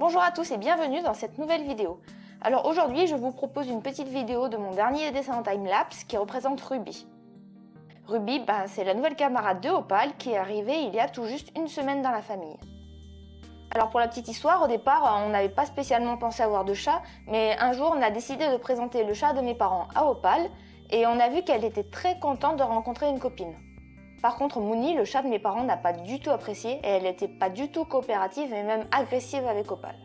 Bonjour à tous et bienvenue dans cette nouvelle vidéo. Alors aujourd'hui je vous propose une petite vidéo de mon dernier dessin en timelapse qui représente Ruby. Ruby, c'est la nouvelle camarade de Opal qui est arrivée il y a tout juste une semaine dans la famille. Alors pour la petite histoire, au départ on n'avait pas spécialement pensé avoir de chat, mais un jour on a décidé de présenter le chat de mes parents à Opal et on a vu qu'elle était très contente de rencontrer une copine. Par contre, Mooney, le chat de mes parents, n'a pas du tout apprécié et elle n'était pas du tout coopérative et même agressive avec Opal.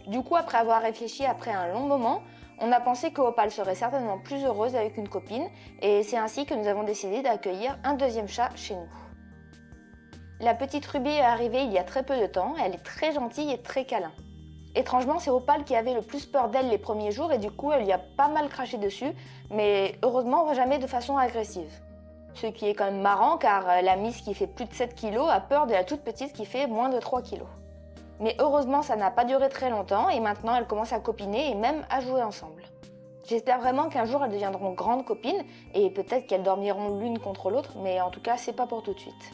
Du coup, après avoir réfléchi après un long moment, on a pensé que Opal serait certainement plus heureuse avec une copine et c'est ainsi que nous avons décidé d'accueillir un deuxième chat chez nous. La petite Ruby est arrivée il y a très peu de temps, elle est très gentille et très câlin. Étrangement, c'est Opal qui avait le plus peur d'elle les premiers jours et du coup, elle y a pas mal craché dessus, mais heureusement jamais de façon agressive. Ce qui est quand même marrant car la Miss qui fait plus de 7 kg a peur de la toute petite qui fait moins de 3 kg. Mais heureusement ça n'a pas duré très longtemps et maintenant elles commencent à copiner et même à jouer ensemble. J'espère vraiment qu'un jour elles deviendront grandes copines et peut-être qu'elles dormiront l'une contre l'autre, mais en tout cas c'est pas pour tout de suite.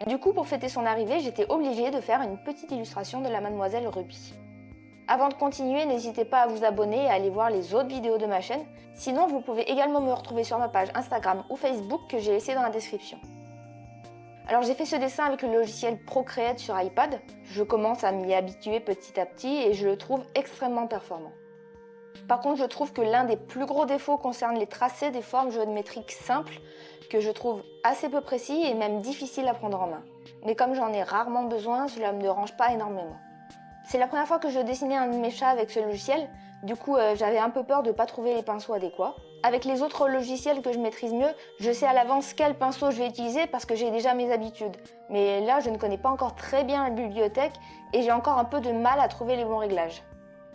Du coup pour fêter son arrivée j'étais obligée de faire une petite illustration de la mademoiselle Ruby. Avant de continuer, n'hésitez pas à vous abonner et à aller voir les autres vidéos de ma chaîne. Sinon, vous pouvez également me retrouver sur ma page Instagram ou Facebook que j'ai laissée dans la description. Alors j'ai fait ce dessin avec le logiciel Procreate sur iPad. Je commence à m'y habituer petit à petit et je le trouve extrêmement performant. Par contre, je trouve que l'un des plus gros défauts concerne les tracés des formes géométriques simples que je trouve assez peu précis et même difficiles à prendre en main. Mais comme j'en ai rarement besoin, cela ne me dérange pas énormément. C'est la première fois que je dessinais un de mes chats avec ce logiciel, du coup j'avais un peu peur de ne pas trouver les pinceaux adéquats. Avec les autres logiciels que je maîtrise mieux, je sais à l'avance quel pinceau je vais utiliser parce que j'ai déjà mes habitudes. Mais là, je ne connais pas encore très bien la bibliothèque et j'ai encore un peu de mal à trouver les bons réglages.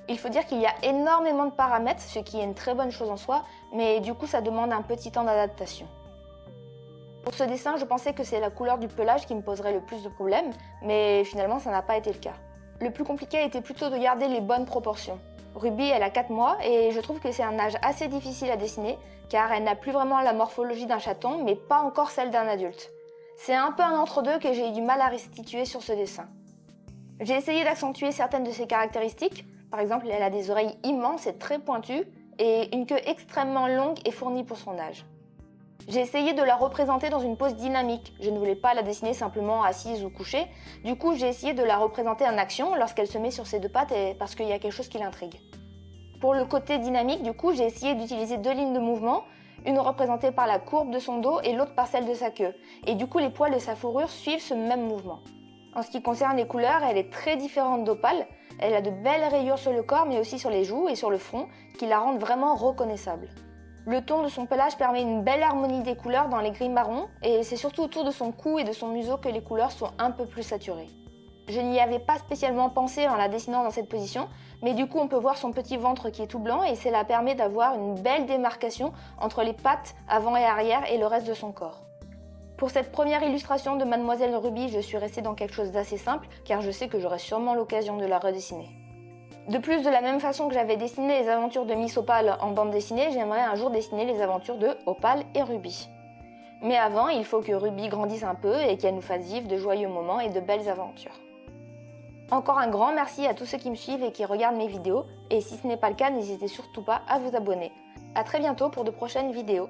Il faut dire qu'il y a énormément de paramètres, ce qui est une très bonne chose en soi, mais du coup ça demande un petit temps d'adaptation. Pour ce dessin, je pensais que c'est la couleur du pelage qui me poserait le plus de problèmes, mais finalement ça n'a pas été le cas. Le plus compliqué a été plutôt de garder les bonnes proportions. Ruby, elle a 4 mois et je trouve que c'est un âge assez difficile à dessiner car elle n'a plus vraiment la morphologie d'un chaton mais pas encore celle d'un adulte. C'est un peu un entre-deux que j'ai eu du mal à restituer sur ce dessin. J'ai essayé d'accentuer certaines de ses caractéristiques, par exemple elle a des oreilles immenses et très pointues et une queue extrêmement longue et fournie pour son âge. J'ai essayé de la représenter dans une pose dynamique, je ne voulais pas la dessiner simplement assise ou couchée, du coup j'ai essayé de la représenter en action lorsqu'elle se met sur ses deux pattes parce qu'il y a quelque chose qui l'intrigue. Pour le côté dynamique, du coup j'ai essayé d'utiliser 2 lignes de mouvement, une représentée par la courbe de son dos et l'autre par celle de sa queue, et du coup les poils de sa fourrure suivent ce même mouvement. En ce qui concerne les couleurs, elle est très différente d'Opal, elle a de belles rayures sur le corps mais aussi sur les joues et sur le front qui la rendent vraiment reconnaissable. Le ton de son pelage permet une belle harmonie des couleurs dans les gris marrons et c'est surtout autour de son cou et de son museau que les couleurs sont un peu plus saturées. Je n'y avais pas spécialement pensé en la dessinant dans cette position, mais du coup on peut voir son petit ventre qui est tout blanc et cela permet d'avoir une belle démarcation entre les pattes avant et arrière et le reste de son corps. Pour cette première illustration de Mademoiselle Ruby, je suis restée dans quelque chose d'assez simple car je sais que j'aurai sûrement l'occasion de la redessiner. De plus, de la même façon que j'avais dessiné les aventures de Miss Opal en bande dessinée, j'aimerais un jour dessiner les aventures de Opal et Ruby. Mais avant, il faut que Ruby grandisse un peu et qu'elle nous fasse vivre de joyeux moments et de belles aventures. Encore un grand merci à tous ceux qui me suivent et qui regardent mes vidéos, et si ce n'est pas le cas, n'hésitez surtout pas à vous abonner. A très bientôt pour de prochaines vidéos.